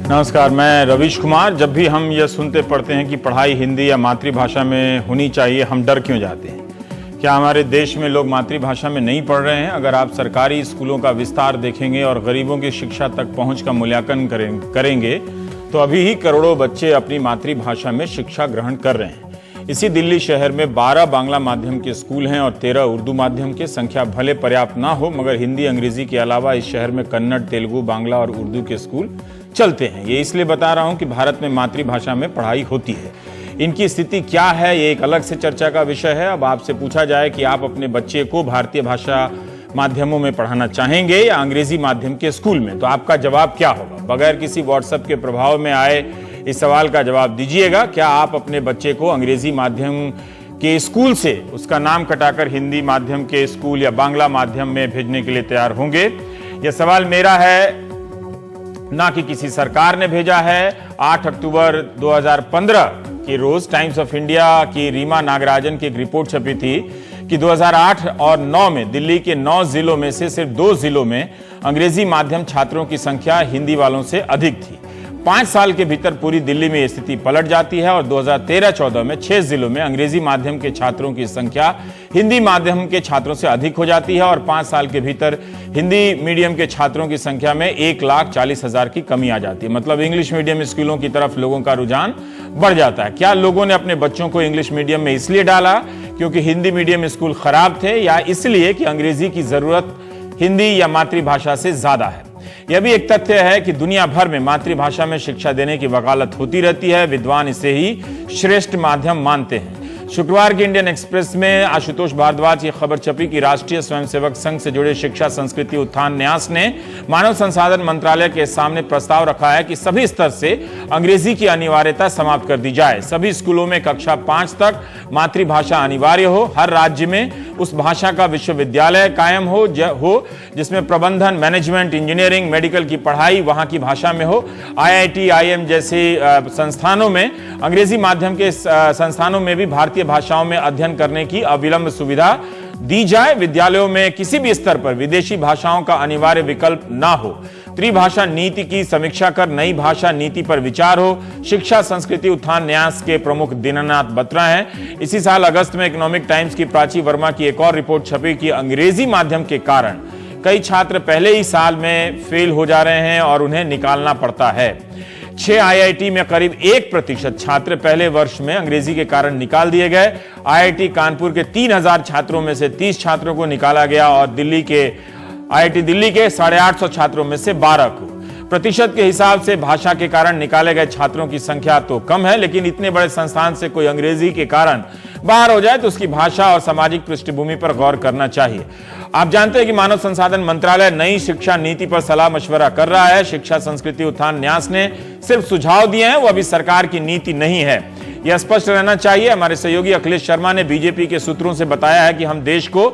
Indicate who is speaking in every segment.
Speaker 1: नमस्कार, मैं रवीश कुमार। जब भी हम यह सुनते पढ़ते हैं कि पढ़ाई हिंदी या मातृभाषा में होनी चाहिए, हम डर क्यों जाते हैं? क्या हमारे देश में लोग मातृभाषा में नहीं पढ़ रहे हैं? अगर आप सरकारी स्कूलों का विस्तार देखेंगे और गरीबों की शिक्षा तक पहुंच का मूल्यांकन करेंगे तो अभी ही करोड़ों बच्चे अपनी मातृभाषा में शिक्षा ग्रहण कर रहे हैं। इसी दिल्ली शहर में 12 बांग्ला माध्यम के स्कूल हैं और 13 उर्दू माध्यम के। संख्या भले पर्याप्त ना हो, मगर हिंदी अंग्रेजी के अलावा इस शहर में कन्नड़, तेलुगु, बांग्ला और उर्दू के स्कूल चलते हैं। ये इसलिए बता रहा हूं कि भारत में मातृभाषा में पढ़ाई होती है। इनकी स्थिति क्या है, ये एक अलग से चर्चा का विषय है। अब आपसे पूछा जाए कि आप अपने बच्चे को भारतीय भाषा माध्यमों में पढ़ाना चाहेंगे या अंग्रेजी माध्यम के स्कूल में, तो आपका जवाब क्या होगा? बगैर किसी व्हाट्सएप के प्रभाव में आए इस सवाल का जवाब दीजिएगा। क्या आप अपने बच्चे को अंग्रेजी माध्यम के स्कूल से उसका नाम कटाकर हिंदी माध्यम के स्कूल या बांग्ला माध्यम में भेजने के लिए तैयार होंगे? यह सवाल मेरा है, ना कि किसी सरकार ने भेजा है। 8 अक्टूबर 2015 के रोज टाइम्स ऑफ इंडिया की रीमा नागराजन की एक रिपोर्ट छपी थी कि 2008 और 9 में दिल्ली के 9 जिलों में से सिर्फ 2 जिलों में अंग्रेजी माध्यम छात्रों की संख्या हिंदी वालों से अधिक थी। 5 साल के भीतर पूरी दिल्ली में स्थिति पलट जाती है और 2013-14 में 6 जिलों में अंग्रेजी माध्यम के छात्रों की संख्या हिंदी माध्यम के छात्रों से अधिक हो जाती है और 5 साल के भीतर हिंदी मीडियम के छात्रों की संख्या में 1,40,000 की कमी आ जाती है। मतलब इंग्लिश मीडियम स्कूलों की तरफ लोगों का रुझान बढ़ जाता है। क्या लोगों ने अपने बच्चों को इंग्लिश मीडियम में इसलिए डाला क्योंकि हिंदी मीडियम स्कूल खराब थे, या इसलिए कि अंग्रेजी की जरूरत हिंदी या मातृभाषा से ज्यादा है? यह भी एक तथ्य है कि दुनिया भर में मातृभाषा में शिक्षा देने की वकालत होती रहती है। विद्वान इसे ही श्रेष्ठ माध्यम मानते हैं। शुक्रवार की इंडियन एक्सप्रेस में आशुतोष भारद्वाज की खबर छपी कि राष्ट्रीय स्वयंसेवक संघ से जुड़े शिक्षा संस्कृति उत्थान न्यास ने मानव संसाधन मंत्रालय के सामने प्रस्ताव रखा है कि सभी स्तर से अंग्रेजी की अनिवार्यता समाप्त कर दी जाए। सभी स्कूलों में कक्षा 5 तक मातृभाषा अनिवार्य हो। हर राज्य में उस भाषा का विश्वविद्यालय कायम हो जिसमें प्रबंधन, मैनेजमेंट, इंजीनियरिंग, मेडिकल की पढ़ाई वहां की भाषा में हो। IIT, IIM जैसे संस्थानों में, अंग्रेजी माध्यम के संस्थानों में भी भारतीय भाषाओं में अध्ययन करने की अविलंब सुविधा दी जाए। विद्यालयों में किसी भी स्तर पर विदेशी भाषाओं का अनिवार्य विकल्प ना हो। त्रिभाषा नीति की समीक्षा कर नई भाषा नीति पर विचार हो। शिक्षा संस्कृति उत्थान न्यास के प्रमुख दीनानाथ बत्रा हैं। इसी साल अगस्त में इकोनॉमिक टाइम्स की प्राची वर्मा की एक और रिपोर्ट छपी कि अंग्रेजी माध्यम के कारण कई छात्र पहले ही साल में फेल हो जा रहे हैं और उन्हें निकालना पड़ता है। 6 IIT में करीब 1% छात्र पहले वर्ष में अंग्रेजी के कारण निकाल दिए गए। IIT कानपुर के 3000 छात्रों में से 30 छात्रों को निकाला गया और IIT दिल्ली के 850 छात्रों में से 12 को। प्रतिशत के हिसाब से भाषा के कारण निकाले गए छात्रों की संख्या तो कम है, लेकिन इतने बड़े संस्थान से कोई अंग्रेजी के कारण बाहर हो जाए तो उसकी भाषा और सामाजिक पृष्ठभूमि पर गौर करना चाहिए। आप जानते हैं कि मानव संसाधन मंत्रालय नई शिक्षा नीति पर सलाह मशवरा कर रहा है। शिक्षा संस्कृति उत्थान न्यास ने सिर्फ सुझाव दिए हैं, वो अभी सरकार की नीति नहीं है। यह स्पष्ट रहना चाहिए। हमारे सहयोगी अखिलेश शर्मा ने बीजेपी के सूत्रों से बताया है कि हम देश को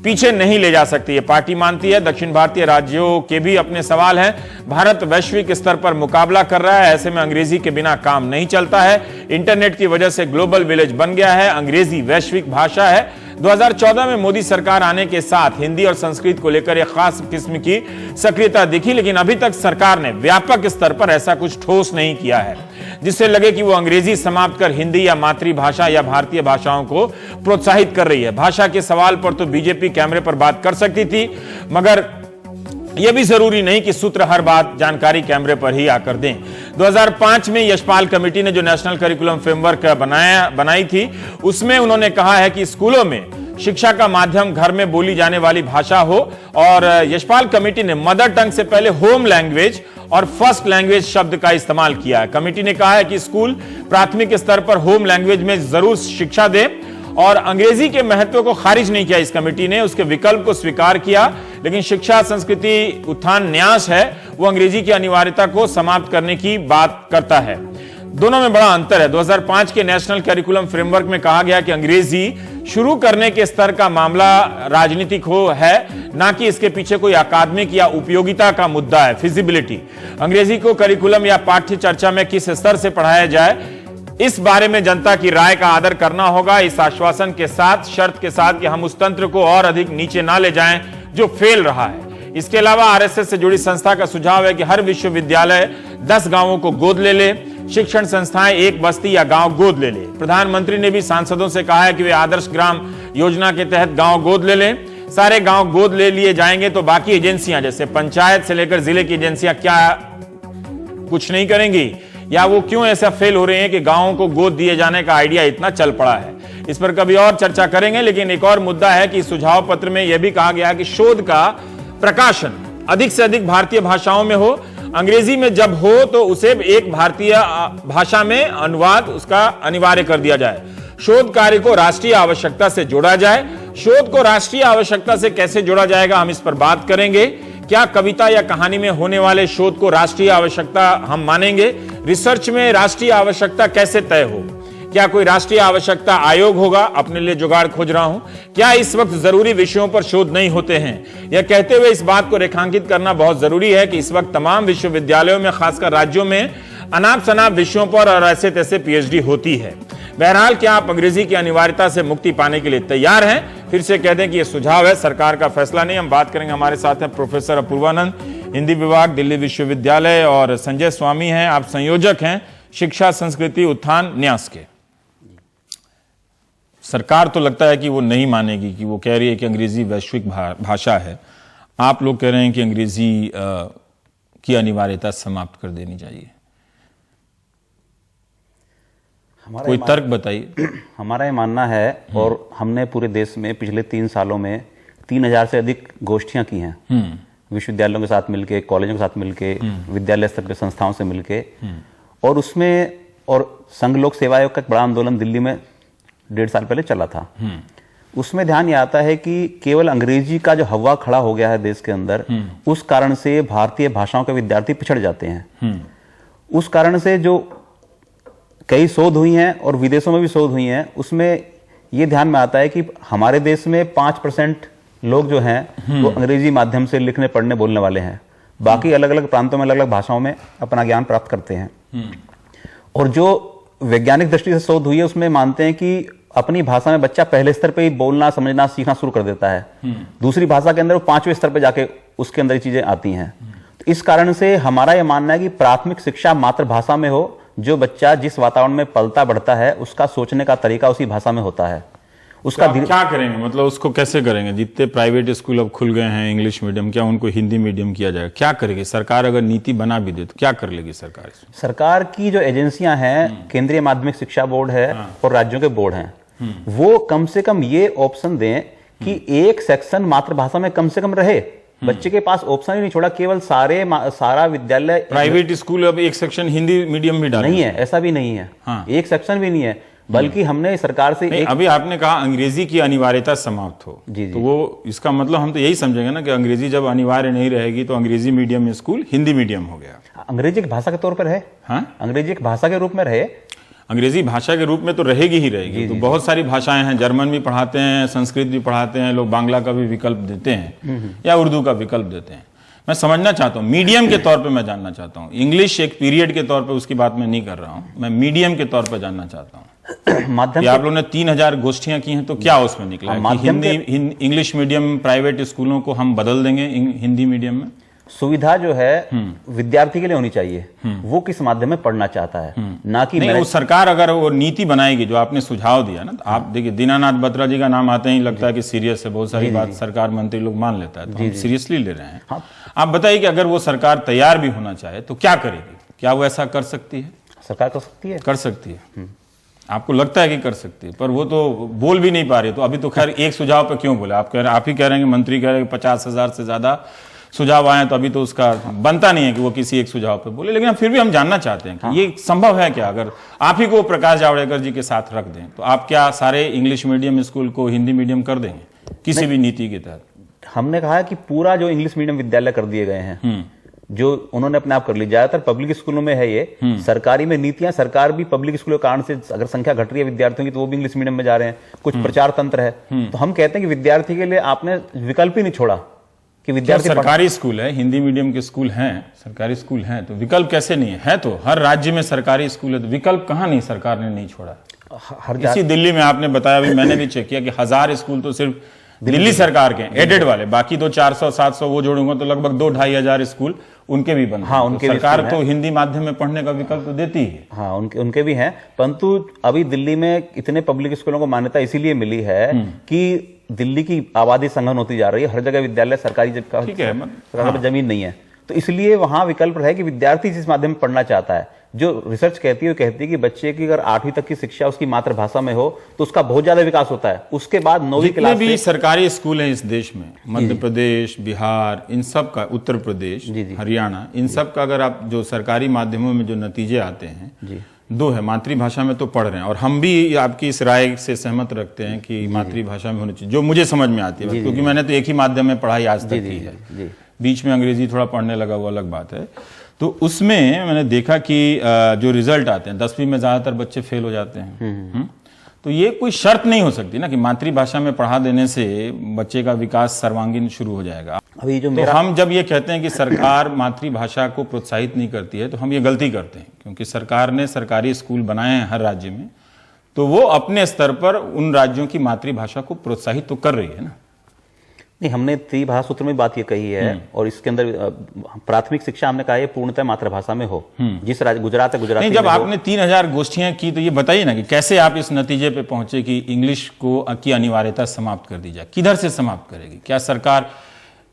Speaker 1: पीछे नहीं ले जा सकती, ये पार्टी मानती है। दक्षिण भारतीय राज्यों के भी अपने सवाल हैं। भारत वैश्विक स्तर पर मुकाबला कर रहा है, ऐसे में अंग्रेजी के बिना काम नहीं चलता है। इंटरनेट की वजह से ग्लोबल विलेज बन गया है। अंग्रेजी वैश्विक भाषा है। 2014 में मोदी सरकार आने के साथ हिंदी और संस्कृत को लेकर एक खास किस्म की सक्रियता दिखी, लेकिन अभी तक सरकार ने व्यापक स्तर पर ऐसा कुछ ठोस नहीं किया है जिससे लगे कि वो अंग्रेजी समाप्त कर हिंदी या मातृभाषा या भारतीय भाषाओं को प्रोत्साहित कर रही है। भाषा के सवाल पर तो बीजेपी कैमरे पर बात कर सकती थी, मगर यह भी जरूरी नहीं कि सूत्र हर बात जानकारी कैमरे पर ही आकर दें। 2005 में यशपाल कमेटी ने जो नेशनल करिकुलम फ्रेमवर्क बनाई थी, उसमें उन्होंने कहा है कि स्कूलों में शिक्षा का माध्यम घर में बोली जाने वाली भाषा हो। और यशपाल कमेटी ने मदर टंग से पहले होम लैंग्वेज और फर्स्ट लैंग्वेज शब्द का इस्तेमाल किया है। कमेटी ने कहा है कि स्कूल प्राथमिक स्तर पर होम लैंग्वेज में जरूर शिक्षा दे और अंग्रेजी के महत्व को खारिज नहीं किया इस कमेटी ने, उसके विकल्प को स्वीकार किया। लेकिन शिक्षा संस्कृति उत्थान न्यास है, वो अंग्रेजी की अनिवार्यता को समाप्त करने की बात करता है। दोनों में बड़ा अंतर है। 2005 के नेशनल करिकुलम फ्रेमवर्क में कहा गया कि अंग्रेजी शुरू करने के स्तर का मामला राजनीतिक है, ना कि इसके पीछे कोई अकादमिक या उपयोगिता का मुद्दा है, फिजिबिलिटी। अंग्रेजी को करिकुलम या पाठ्य चर्चा में किस स्तर से पढ़ाया जाए, इस बारे में जनता की राय का आदर करना होगा, इस आश्वासन के साथ, शर्त के साथ कि हम उस तंत्र को और अधिक नीचे ना ले जाएं जो फेल रहा है। इसके अलावा आरएसएस से जुड़ी संस्था का सुझाव है कि हर विश्वविद्यालय 10 गांवों को गोद ले ले, शिक्षण संस्थाएं एक बस्ती या गांव गोद ले ले। प्रधानमंत्री ने भी सांसदों से कहा है कि वे आदर्श ग्राम योजना के तहत गांव गोद ले लें। सारे गांव गोद ले लिए जाएंगे तो बाकी एजेंसियां जैसे पंचायत से लेकर जिले की एजेंसियां क्या कुछ नहीं करेंगी, या वो क्यों ऐसा फेल हो रहे हैं कि गांवों को गोद दिए जाने का आइडिया इतना चल पड़ा है। इस पर कभी और चर्चा करेंगे। लेकिन एक और मुद्दा है कि सुझाव पत्र में यह भी कहा गया कि शोध का प्रकाशन अधिक से अधिक भारतीय भाषाओं में हो। अंग्रेजी में जब हो तो उसे एक भारतीय भाषा में अनुवाद उसका अनिवार्य कर दिया जाए। शोध कार्य को राष्ट्रीय आवश्यकता से जोड़ा जाए। शोध को राष्ट्रीय आवश्यकता से कैसे जोड़ा जाएगा, हम इस पर बात करेंगे। क्या कविता या कहानी में होने वाले शोध को राष्ट्रीय आवश्यकता हम मानेंगे? रिसर्च में राष्ट्रीय आवश्यकता कैसे तय हो? क्या कोई राष्ट्रीय आवश्यकता आयोग होगा? अपने लिए जुगाड़ खोज रहा हूं। क्या इस वक्त जरूरी विषयों पर शोध नहीं होते हैं? यह कहते हुए इस बात को रेखांकित करना बहुत जरूरी है कि इस वक्त तमाम विश्वविद्यालयों में, खासकर राज्यों में, अनाप शनाप विषयों पर और ऐसे तैसे पीएचडी होती है। बहरहाल, क्या आप अंग्रेजी की अनिवार्यता से मुक्ति पाने के लिए तैयार हैं? फिर से कह दें कि यह सुझाव है, सरकार का फैसला नहीं। हम बात करेंगे, हमारे साथ हैं प्रोफेसर अपूर्वानंद, हिंदी विभाग, दिल्ली विश्वविद्यालय, और संजय स्वामी हैं, आप संयोजक हैं शिक्षा संस्कृति उत्थान न्यास के। सरकार तो लगता है कि वो नहीं मानेगी, कि वो कह रही है कि अंग्रेजी वैश्विक भाषा है। आप लोग कह रहे हैं कि अंग्रेजी की समाप्त कर देनी चाहिए। कोई तर्क बताइए।
Speaker 2: हमारा ये मानना है, और हमने पूरे देश में पिछले 3 सालों में 3000 से अधिक गोष्ठियां की हैं, विश्वविद्यालयों के साथ मिलके, कॉलेजों के साथ मिलके, विद्यालय स्तर के संस्थाओं से मिलके, और उसमें और संघ लोक सेवा आयोग का एक बड़ा आंदोलन दिल्ली में 1.5 साल पहले चला था। उसमें ध्यान ये आता है कि केवल अंग्रेजी का जो हवा खड़ा हो गया है देश के अंदर, उस कारण से भारतीय भाषाओं के विद्यार्थी पिछड़ जाते हैं। उस कारण से जो कई शोध हुई हैं और विदेशों में भी शोध हुई हैं, उसमें यह ध्यान में आता है कि हमारे देश में 5% लोग जो हैं वो अंग्रेजी माध्यम से लिखने पढ़ने बोलने वाले हैं। बाकी अलग अलग प्रांतों में अलग अलग भाषाओं में अपना ज्ञान प्राप्त करते हैं। और जो वैज्ञानिक दृष्टि से शोध हुई है उसमें मानते हैं कि अपनी भाषा में बच्चा पहले स्तर पे ही बोलना, समझना, सीखना शुरू कर देता है। दूसरी भाषा के अंदर वो 5वें स्तर पे जाके उसके अंदर ये चीजें आती हैं। तो इस कारण से हमारा यह मानना है कि प्राथमिक शिक्षा मातृभाषा में हो। जो बच्चा जिस वातावरण में पलता बढ़ता है उसका सोचने का तरीका उसी भाषा में होता है। उसका
Speaker 1: क्या करेंगे, मतलब उसको कैसे करेंगे? जितने प्राइवेट स्कूल अब खुल गए हैं इंग्लिश मीडियम, क्या उनको हिंदी मीडियम किया जाएगा? क्या करेगी सरकार? अगर नीति बना भी दे तो क्या कर लेगी सरकार इसमें?
Speaker 2: सरकार की जो एजेंसियां हैं, केंद्रीय माध्यमिक शिक्षा बोर्ड है और राज्यों के बोर्ड हैं, वो कम से कम ये ऑप्शन दें कि एक सेक्शन मातृभाषा में कम से कम रहे। बच्चे के पास ऑप्शन ही नहीं छोड़ा, केवल सारा विद्यालय
Speaker 1: प्राइवेट स्कूल अब एक सेक्शन हिंदी मीडियम भी डाल
Speaker 2: नहीं है, ऐसा भी नहीं है। एक सेक्शन भी नहीं है, बल्कि हमने सरकार से
Speaker 1: अभी आपने कहा अंग्रेजी की अनिवार्यता समाप्त हो, तो वो इसका मतलब हम तो यही समझेंगे ना कि अंग्रेजी जब अनिवार्य नहीं रहेगी तो अंग्रेजी मीडियम स्कूल हिंदी मीडियम हो गया।
Speaker 2: अंग्रेजी एक भाषा के तौर पर है। अंग्रेजी एक भाषा के रूप में रहे।
Speaker 1: अंग्रेजी भाषा के रूप में तो रहेगी ही रहेगी। तो बहुत सारी भाषाएं हैं, जर्मन भी पढ़ाते हैं, संस्कृत भी पढ़ाते हैं लोग, बांग्ला का भी विकल्प देते हैं या उर्दू का विकल्प देते हैं। मैं समझना चाहता हूँ, मीडियम के तौर पे मैं जानना चाहता हूँ। इंग्लिश एक पीरियड के तौर पे उसकी बात मैं नहीं कर रहा हूँ, मैं मीडियम के तौर पे जानना चाहता हूँ। माध्यम आप लोगों ने 3000 गोष्ठियां की हैं, तो क्या उसमें निकला है कि हिंदी इंग्लिश मीडियम प्राइवेट स्कूलों को हम बदल देंगे हिंदी मीडियम में?
Speaker 2: सुविधा जो है विद्यार्थी के लिए होनी चाहिए, वो किस माध्यम में पढ़ना चाहता है, ना कि
Speaker 1: नहीं। वो सरकार अगर वो नीति बनाएगी जो आपने सुझाव दिया ना, तो आप देखिए दीनानाथ बत्रा जी का नाम आते ही लगता है कि सीरियस है, बहुत सारी बात सरकार मंत्री लोग मान लेता है, तो हम सीरियसली ले रहे हैं। आप बताइए कि अगर वो सरकार तैयार भी होना चाहे तो क्या करेगी? क्या वो ऐसा कर सकती है?
Speaker 2: सरकार कर सकती है,
Speaker 1: कर सकती है। आपको लगता है कि कर सकती है, पर वो तो बोल भी नहीं पा रही। तो अभी तो खैर एक सुझाव पे क्यों बोले? आप ही कह रहे हैं कि मंत्री कह रहे हैं 50,000 से ज्यादा सुझाव आए, तो अभी तो उसका बनता नहीं है कि वो किसी एक सुझाव पे बोले। लेकिन फिर भी हम जानना चाहते हैं कि ये संभव है क्या? अगर आप ही को प्रकाश जावड़ेकर जी के साथ रख दें तो आप क्या सारे इंग्लिश मीडियम स्कूल को हिंदी मीडियम कर देंगे किसी भी नीति के तहत?
Speaker 2: हमने कहा है कि पूरा जो इंग्लिश मीडियम विद्यालय कर दिए गए हैं, जो उन्होंने अपने आप कर ली, ज्यादातर पब्लिक स्कूलों में है ये। सरकारी में नीतियां, सरकार भी पब्लिक स्कूलों के कारण से अगर संख्या घट रही है विद्यार्थियों की तो वो भी इंग्लिश मीडियम में जा रहे हैं। कुछ प्रचार तंत्र है, तो हम कहते हैं कि विद्यार्थी के लिए आपने विकल्प ही नहीं छोड़ा कि विद्यार्थी
Speaker 1: सरकारी स्कूल है, हिंदी मीडियम के स्कूल हैं, सरकारी स्कूल हैं, तो विकल्प कैसे नहीं है? तो हर राज्य में सरकारी स्कूल है, तो विकल्प कहां नहीं सरकार ने नहीं छोड़ा? इसी दिल्ली में आपने बताया, अभी मैंने भी चेक किया कि 1000 स्कूल तो सिर्फ दिल्ली सरकार के एडेड वाले, बाकी तो 400-700 वो जोड़ूंगा तो लगभग 2-2,500 स्कूल उनके भी बंद।
Speaker 2: हाँ, उनके
Speaker 1: तो
Speaker 2: भी
Speaker 1: सरकार तो हिंदी माध्यम में पढ़ने का विकल्प तो देती है।
Speaker 2: हाँ, उनके भी हैं, परंतु अभी दिल्ली में इतने पब्लिक स्कूलों को मान्यता इसीलिए मिली है कि दिल्ली की आबादी संघन होती जा रही है, हर जगह विद्यालय सरकारी सरकार पर जमीन नहीं है, तो इसलिए वहां विकल्प है कि विद्यार्थी जिस माध्यम में पढ़ना चाहता है, जो रिसर्च कहती है वो कहती है कि बच्चे की अगर 8वीं तक की शिक्षा उसकी मातृभाषा में हो तो उसका बहुत ज्यादा विकास होता है। उसके बाद 9वीं क्लास
Speaker 1: भी सरकारी स्कूल हैं इस देश में, मध्य प्रदेश, बिहार, इन सब का, उत्तर प्रदेश, हरियाणा, इन सब का अगर आप जो सरकारी माध्यमों में जो नतीजे आते हैं, 2 है, मातृभाषा में तो पढ़ रहे हैं, और हम भी आपकी इस राय से सहमत रखते हैं कि मातृभाषा में होनी चाहिए, जो मुझे समझ में आती है, क्योंकि मैंने तो एक ही माध्यम में पढ़ाई आज तक की है, बीच में अंग्रेजी थोड़ा पढ़ने लगा, वो अलग बात है। तो उसमें मैंने देखा कि जो रिजल्ट आते हैं 10वीं में ज्यादातर बच्चे फेल हो जाते हैं। तो ये कोई शर्त नहीं हो सकती ना कि मातृभाषा में पढ़ा देने से बच्चे का विकास सर्वांगीण शुरू हो जाएगा।
Speaker 2: अभी जो
Speaker 1: तो हम जब ये कहते हैं कि सरकार मातृभाषा को प्रोत्साहित नहीं करती है, तो हम ये गलती करते हैं, क्योंकि सरकार ने सरकारी स्कूल बनाए हैं हर राज्य में, तो वो अपने स्तर पर उन राज्यों की मातृभाषा को प्रोत्साहित तो कर रही है ना।
Speaker 2: नहीं, हमने त्रिभाषा सूत्र में बात ये कही है, और इसके अंदर प्राथमिक शिक्षा हमने कहा है पूर्णतः मातृभाषा में हो, जिस राज्य गुजरात है गुजराती
Speaker 1: नहीं, जब आपने 3000 गोष्ठियां की तो ये बताइए ना कि कैसे आप इस नतीजे पे पहुंचे कि इंग्लिश की अनिवार्यता समाप्त कर दी जाए, किधर से समाप्त करेगी? क्या सरकार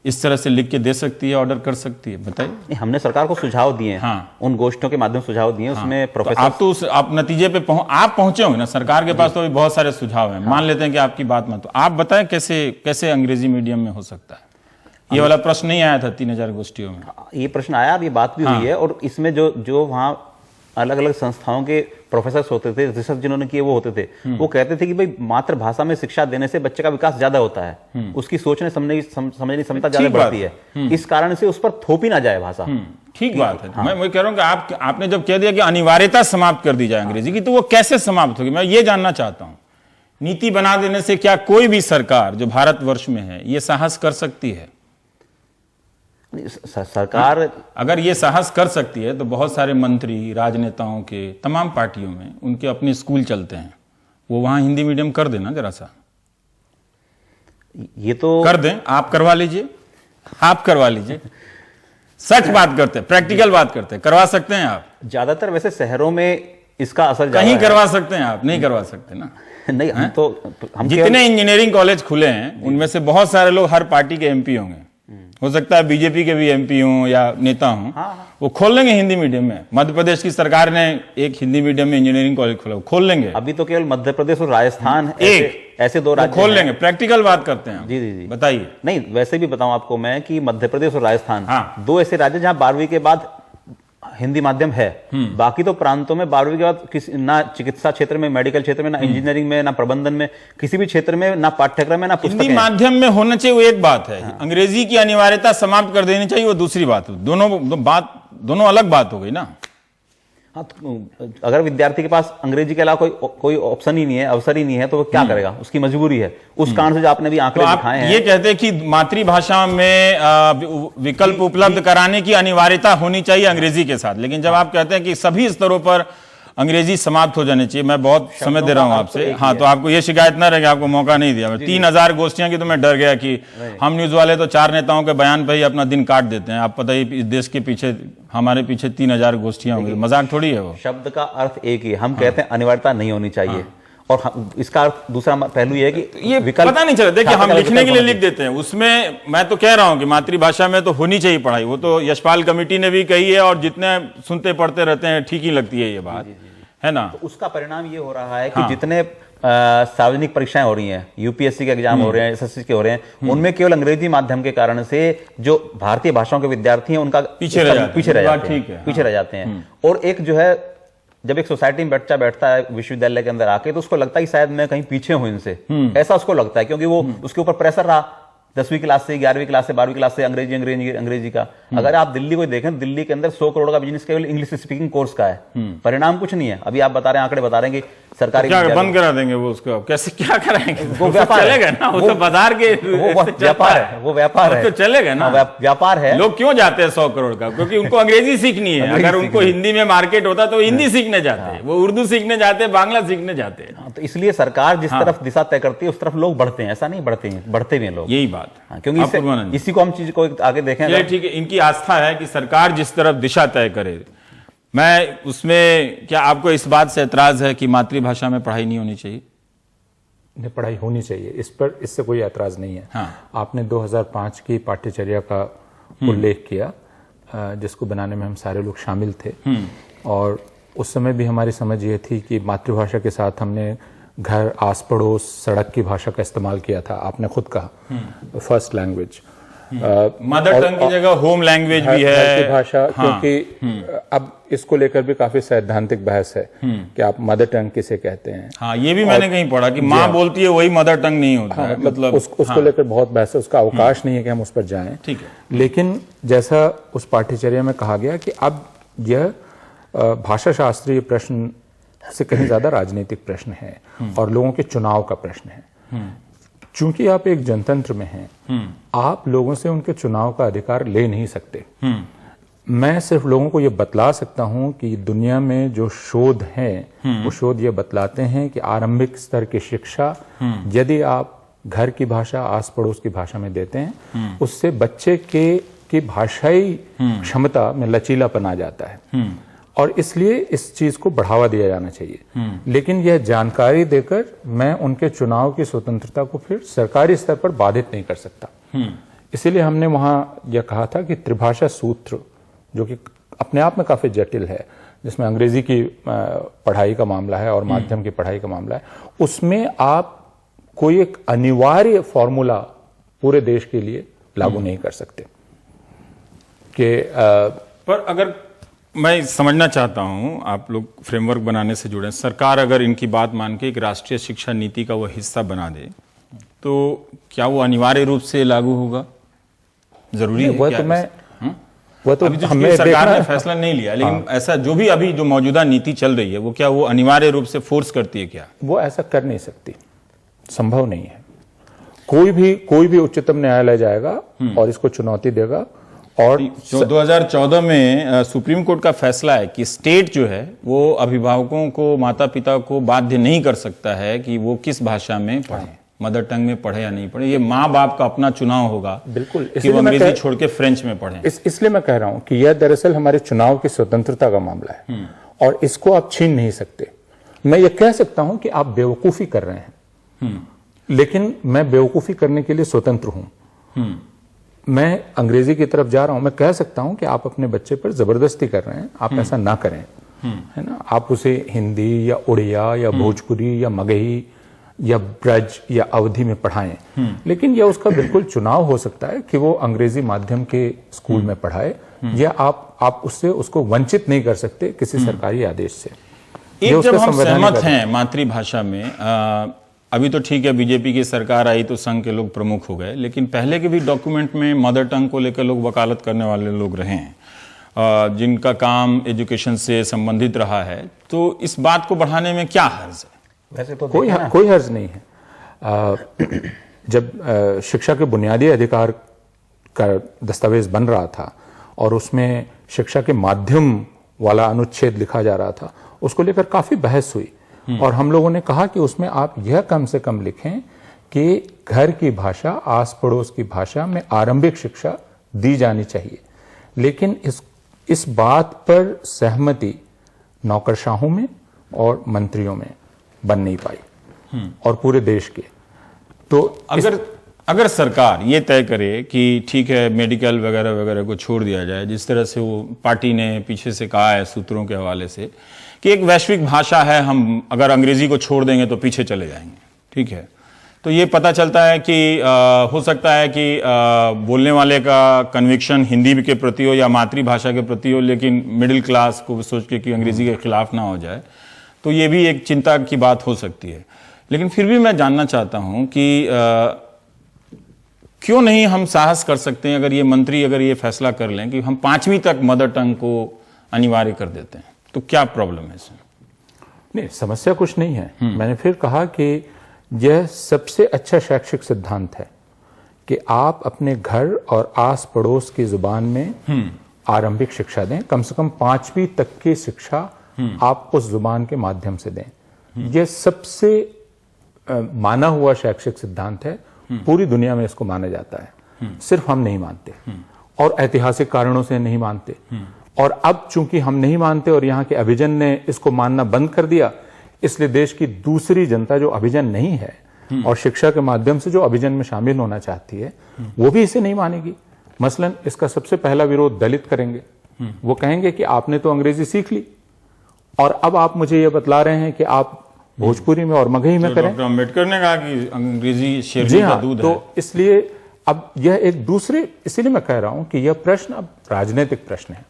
Speaker 1: इस तरह से लिख के दे सकती है, ऑर्डर कर सकती है? बताइए।
Speaker 2: हमने सरकार को सुझाव दिए हैं, हाँ, उन गोष्ठियों के माध्यम सुझाव दिए हैं, उसमें प्रोफेसर
Speaker 1: तो आप नतीजे पे आप पहुंचे होंगे ना, सरकार के पास तो अभी बहुत सारे सुझाव हैं, मान लेते हैं कि आपकी बात मत, तो आप बताएं कैसे अंग्रेजी मीडियम में हो सकता है? ये वाला प्रश्न नहीं आया था 3000 गोष्ठियों में?
Speaker 2: ये प्रश्न आया, अब ये बात भी हुई है, और इसमें जो वहां अलग अलग संस्थाओं के प्रोफेसर होते थे, रिसर्च जिन्होंने किए वो होते थे, वो कहते थे कि भाई मातृभाषा में शिक्षा देने से बच्चे का विकास ज्यादा होता है, उसकी सोचने समझने की क्षमता ज्यादा बढ़ती है, इस कारण से उस पर थोपी ना जाए भाषा।
Speaker 1: ठीक बात है। मैं वही कह रहा हूं कि आपने जब कह दिया कि अनिवार्यता समाप्त कर दी जाए अंग्रेजी की, तो वो कैसे समाप्त होगी, मैं ये जानना चाहता हूं। नीति बना देने से क्या कोई भी सरकार जो भारतवर्ष में है ये साहस कर सकती है?
Speaker 2: सरकार
Speaker 1: अगर ये साहस कर सकती है तो बहुत सारे मंत्री, राजनेताओं के, तमाम पार्टियों में उनके अपने स्कूल चलते हैं, वो वहां हिंदी मीडियम कर देना जरा सा,
Speaker 2: ये तो
Speaker 1: कर दें, आप करवा लीजिए, आप करवा लीजिए, सच बात करते हैं, प्रैक्टिकल बात करते हैं, करवा सकते हैं आप।
Speaker 2: ज्यादातर वैसे शहरों में इसका असर
Speaker 1: कहीं करवा सकते हैं, आप नहीं करवा सकते ना।
Speaker 2: नहीं, हम
Speaker 1: जितने इंजीनियरिंग कॉलेज खुले हैं उनमें से बहुत सारे लोग हर पार्टी के एमपी होंगे, हो सकता है बीजेपी के भी एमपी हों या नेता हों, वो खोल लेंगे हिंदी मीडियम में। मध्य प्रदेश की सरकार ने एक हिंदी मीडियम में इंजीनियरिंग कॉलेज खोला, खोल लेंगे।
Speaker 2: अभी तो केवल मध्य प्रदेश और राजस्थान ऐसे 2 राज्य
Speaker 1: खोल लेंगे। प्रैक्टिकल बात करते हैं।
Speaker 2: जी,
Speaker 1: बताइए।
Speaker 2: नहीं, वैसे भी बताऊं आपको मैं कि मध्य प्रदेश और राजस्थान 2 ऐसे राज्य जहां 12वीं के बाद हिंदी माध्यम है, बाकी तो प्रांतों में 12वीं के बाद ना चिकित्सा क्षेत्र में, मेडिकल क्षेत्र में, ना इंजीनियरिंग में, ना प्रबंधन में, किसी भी क्षेत्र में ना पाठ्यक्रम में, ना पुस्तकें।
Speaker 1: हिंदी माध्यम में होना चाहिए वो एक बात है, अंग्रेजी की अनिवार्यता समाप्त कर देनी चाहिए वो दूसरी बात है। दोनों अलग बात हो गई ना।
Speaker 2: हाँ, तो अगर विद्यार्थी के पास अंग्रेजी के अलावा कोई ऑप्शन ही नहीं है, अवसर ही नहीं है, तो वो क्या करेगा? उसकी मजबूरी है। उस कारण से जो आपने भी आंकड़े दिखाए हैं,
Speaker 1: ये कहते हैं कि मातृभाषा में विकल्प उपलब्ध कराने की अनिवार्यता होनी चाहिए अंग्रेजी के साथ, लेकिन जब आप कहते हैं कि सभी स्तरों पर अंग्रेजी समाप्त हो जानी चाहिए, मैं बहुत समय दे रहा हूं आपसे, हाँ, तो आपको ये शिकायत ना रहे कि आपको मौका नहीं दिया। 3000 गोष्ठियां की तो मैं डर गया कि हम न्यूज वाले तो 4 नेताओं के बयान पे ही अपना दिन काट देते हैं। आप पता ही इस देश के पीछे, हमारे पीछे 3000 गोष्ठियां होंगी, मजाक थोड़ी है वो।
Speaker 2: शब्द का अर्थ एक ही है, हम कहते हैं अनिवार्यता नहीं होनी चाहिए, और इसका दूसरा पहलू ये है कि
Speaker 1: ये विकल्प पता नहीं चला। देखिए, हम लिखने के लिए लिख देते हैं, उसमें मैं तो कह रहा हूं कि मातृभाषा में तो होनी चाहिए पढ़ाई, वो तो यशपाल कमेटी ने भी कही है, और जितने सुनते पढ़ते रहते हैं ठीक ही लगती है ये बात, है ना।
Speaker 2: तो उसका परिणाम ये हो रहा है कि जितने सार्वजनिक परीक्षाएं हो रही हैं, यूपीएससी के एग्जाम हो रहे हैं, एसएससी के हो रहे हैं, उनमें केवल अंग्रेजी माध्यम के कारण से जो भारतीय भाषाओं के विद्यार्थी हैं उनका पीछे रह जाते हैं। और एक जो है, जब एक सोसाइटी में बच्चा बैठता है विश्वविद्यालय के अंदर आके, तो उसको लगता है कि शायद मैं कहीं पीछे हूं इनसे, ऐसा उसको लगता है, क्योंकि वो उसके ऊपर प्रेशर रहा 10वीं क्लास से, 11वीं क्लास से, 12वीं क्लास से अंग्रेजी का। अगर आप दिल्ली को देखें, दिल्ली के अंदर 100 करोड़ का बिजनेस केवल इंग्लिश स्पीकिंग कोर्स का है, परिणाम कुछ नहीं है। अभी आप बता रहे हैं, आंकड़े बता रहे हैं कि सरकारी
Speaker 1: क्या
Speaker 2: विद्यालयों
Speaker 1: बंद करा देंगे वो उसको? कैसे क्या कराएंगे?
Speaker 2: वो व्यापार है।
Speaker 1: चलेगा ना, वो तो बाजार के
Speaker 2: वो व्यापार है, वो व्यापार है,
Speaker 1: तो चलेगा ना,
Speaker 2: व्यापार है।
Speaker 1: लोग क्यों जाते हैं 100 करोड़ का? क्योंकि उनको अंग्रेजी सीखनी है। अगर उनको हिंदी में मार्केट होता तो हिंदी सीखने जाते हैं, वो उर्दू सीखने जाते हैं, बांग्ला सीखने जाते हैं।
Speaker 2: तो इसलिए सरकार जिस तरफ दिशा तय करती है उस तरफ लोग बढ़ते हैं, ऐसा नहीं बढ़ते भी हैं लोग।
Speaker 1: यही बात,
Speaker 2: क्योंकि इसी को हम चीज को आगे देखें।
Speaker 1: ठीक है, इनकी आस्था है कि सरकार जिस तरफ दिशा तय करे। मैं उसमें, क्या आपको इस बात से एतराज है कि मातृभाषा में पढ़ाई नहीं होनी चाहिए?
Speaker 3: नहीं, पढ़ाई होनी चाहिए, इस पर इससे कोई ऐतराज नहीं है।
Speaker 1: हाँ।
Speaker 3: आपने 2005 की पाठ्यचर्या का उल्लेख किया, जिसको बनाने में हम सारे लोग शामिल थे, और उस समय भी हमारी समझ ये थी कि मातृभाषा के साथ हमने घर, आस पड़ोस, सड़क की भाषा का इस्तेमाल किया था। आपने खुद कहा फर्स्ट लैंग्वेज,
Speaker 1: मदर टंग की जगह होम लैंग्वेज भी है
Speaker 3: की भाषा। हाँ, क्योंकि अब इसको लेकर भी काफी सैद्धांतिक बहस है कि आप मदर टंग किसे कहते हैं।
Speaker 1: हाँ, ये भी मैंने कहीं पढ़ा कि माँ बोलती है वही मदर टंग नहीं होता है। मतलब
Speaker 3: उसको लेकर बहुत बहस है, उसका अवकाश नहीं है कि हम उस पर जाएं।
Speaker 1: ठीक है।
Speaker 3: लेकिन जैसा उस पाठ्यचर्या में कहा गया कि अब यह भाषा शास्त्रीय प्रश्न से कहीं ज्यादा राजनीतिक प्रश्न है और लोगों के चुनाव का प्रश्न है। चूंकि आप एक जनतंत्र में हैं, आप लोगों से उनके चुनाव का अधिकार ले नहीं सकते। मैं सिर्फ लोगों को यह बतला सकता हूं कि दुनिया में जो शोध हैं, वो शोध ये बतलाते हैं कि आरंभिक स्तर की शिक्षा यदि आप घर की भाषा, आस पड़ोस की भाषा में देते हैं, उससे बच्चे की भाषाई क्षमता में लचीलापन आ जाता है, और इसलिए इस चीज को बढ़ावा दिया जाना चाहिए। लेकिन यह जानकारी देकर मैं उनके चुनाव की स्वतंत्रता को फिर सरकारी स्तर पर बाधित नहीं कर सकता। इसीलिए हमने वहां यह कहा था कि त्रिभाषा सूत्र, जो कि अपने आप में काफी जटिल है, जिसमें अंग्रेजी की पढ़ाई का मामला है और माध्यम की पढ़ाई का मामला है, उसमें आप कोई एक अनिवार्य फॉर्मूला पूरे देश के लिए लागू नहीं कर सकते।
Speaker 1: पर अगर मैं समझना चाहता हूं, आप लोग फ्रेमवर्क बनाने से जुड़े, सरकार अगर इनकी बात मान के एक राष्ट्रीय शिक्षा नीति का वो हिस्सा बना दे, तो क्या वो अनिवार्य रूप से लागू होगा? जरूरी है
Speaker 3: वह
Speaker 1: क्या?
Speaker 3: वो तो
Speaker 1: अभी हमें सरकार ने फैसला नहीं लिया, लेकिन ऐसा जो भी अभी जो मौजूदा नीति चल रही है, वो क्या वो अनिवार्य रूप से फोर्स करती है क्या?
Speaker 3: वो ऐसा कर नहीं सकती, संभव नहीं है। कोई भी उच्चतम न्यायालय जाएगा और इसको चुनौती देगा। और
Speaker 1: 2014 में सुप्रीम कोर्ट का फैसला है कि स्टेट जो है वो अभिभावकों को, माता पिता को बाध्य नहीं कर सकता है कि वो किस भाषा में पढ़े, मदर टंग में पढ़े या नहीं पढ़े। ये माँ बाप का अपना चुनाव होगा।
Speaker 3: बिल्कुल,
Speaker 1: कि वो अंग्रेजी छोड़ के फ्रेंच में पढ़े।
Speaker 3: इसलिए मैं कह रहा हूं कि यह दरअसल हमारे चुनाव की स्वतंत्रता का मामला है, और इसको आप छीन नहीं सकते। मैं ये कह सकता हूं कि आप बेवकूफी कर रहे हैं, लेकिन मैं बेवकूफी करने के लिए स्वतंत्र हूं। मैं अंग्रेजी की तरफ जा रहा हूं, मैं कह सकता हूं कि आप अपने बच्चे पर जबरदस्ती कर रहे हैं, आप ऐसा ना करें, है ना। आप उसे हिंदी या उड़िया या भोजपुरी या मगही या ब्रज या अवधि में पढ़ाएं, लेकिन यह उसका बिल्कुल चुनाव हो सकता है कि वो अंग्रेजी माध्यम के स्कूल में पढ़ाए, या आप उसको वंचित नहीं कर सकते किसी सरकारी आदेश से।
Speaker 1: एक जब हम सहमत हैं मातृभाषा में, अभी तो ठीक है बीजेपी की सरकार आई तो संघ के लोग प्रमुख हो गए, लेकिन पहले के भी डॉक्यूमेंट में मदर टंग को लेकर लोग वकालत करने वाले लोग रहे हैं, जिनका काम एजुकेशन से संबंधित रहा है। तो इस बात को बढ़ाने में क्या हर्ज है?
Speaker 3: वैसे तो कोई हर्ज नहीं है। जब शिक्षा के बुनियादी अधिकार का दस्तावेज बन रहा था और उसमें शिक्षा के माध्यम वाला अनुच्छेद लिखा जा रहा था, उसको लेकर काफी बहस हुई, और हम लोगों ने कहा कि उसमें आप यह कम से कम लिखें कि घर की भाषा, आस पड़ोस की भाषा में आरंभिक शिक्षा दी जानी चाहिए। लेकिन इस बात पर सहमति नौकरशाहों में और मंत्रियों में बन नहीं पाई, और पूरे देश के। तो
Speaker 1: अगर सरकार ये तय करे कि ठीक है मेडिकल वगैरह वगैरह को छोड़ दिया जाए, जिस तरह से वो पार्टी ने पीछे से कहा है सूत्रों के हवाले से कि एक वैश्विक भाषा है, हम अगर अंग्रेजी को छोड़ देंगे तो पीछे चले जाएंगे, ठीक है, तो ये पता चलता है कि हो सकता है कि बोलने वाले का कन्विक्शन हिंदी के प्रति हो या मातृभाषा के प्रति हो, लेकिन मिडिल क्लास को सोच के कि अंग्रेजी के खिलाफ ना हो जाए, तो ये भी एक चिंता की बात हो सकती है। लेकिन फिर भी मैं जानना चाहता हूं कि क्यों नहीं हम साहस कर सकते हैं, अगर ये मंत्री अगर ये फैसला कर लें कि हम 5वीं तक मदर टंग को अनिवार्य कर देते हैं, तो क्या प्रॉब्लम है इसमें?
Speaker 3: नहीं, समस्या कुछ नहीं है। मैंने फिर कहा कि यह सबसे अच्छा शैक्षिक सिद्धांत है कि आप अपने घर और आस पड़ोस की जुबान में आरंभिक शिक्षा दें, कम से कम 5वीं तक की शिक्षा आप उस जुबान के माध्यम से दें। यह सबसे माना हुआ शैक्षिक सिद्धांत है, पूरी दुनिया में इसको माना जाता है, सिर्फ हम नहीं मानते और ऐतिहासिक कारणों से नहीं मानते। और अब चूंकि हम नहीं मानते और यहाँ के अभिजन ने इसको मानना बंद कर दिया, इसलिए देश की दूसरी जनता जो अभिजन नहीं है और शिक्षा के माध्यम से जो अभिजन में शामिल होना चाहती है, वो भी इसे नहीं मानेगी। मसलन इसका सबसे पहला विरोध दलित करेंगे। वो कहेंगे कि आपने तो अंग्रेजी सीख ली और अब आप मुझे ये बतला रहे हैं कि आप भोजपुरी में और मगही में करें।
Speaker 1: डॉक्टर अम्बेडकर ने कहा कि अंग्रेजी
Speaker 3: जी
Speaker 1: शेरनी का
Speaker 3: हाँ,
Speaker 1: दूध
Speaker 3: तो
Speaker 1: है।
Speaker 3: इसलिए अब यह एक दूसरे, इसीलिए मैं कह रहा हूं कि यह प्रश्न अब राजनीतिक प्रश्न है।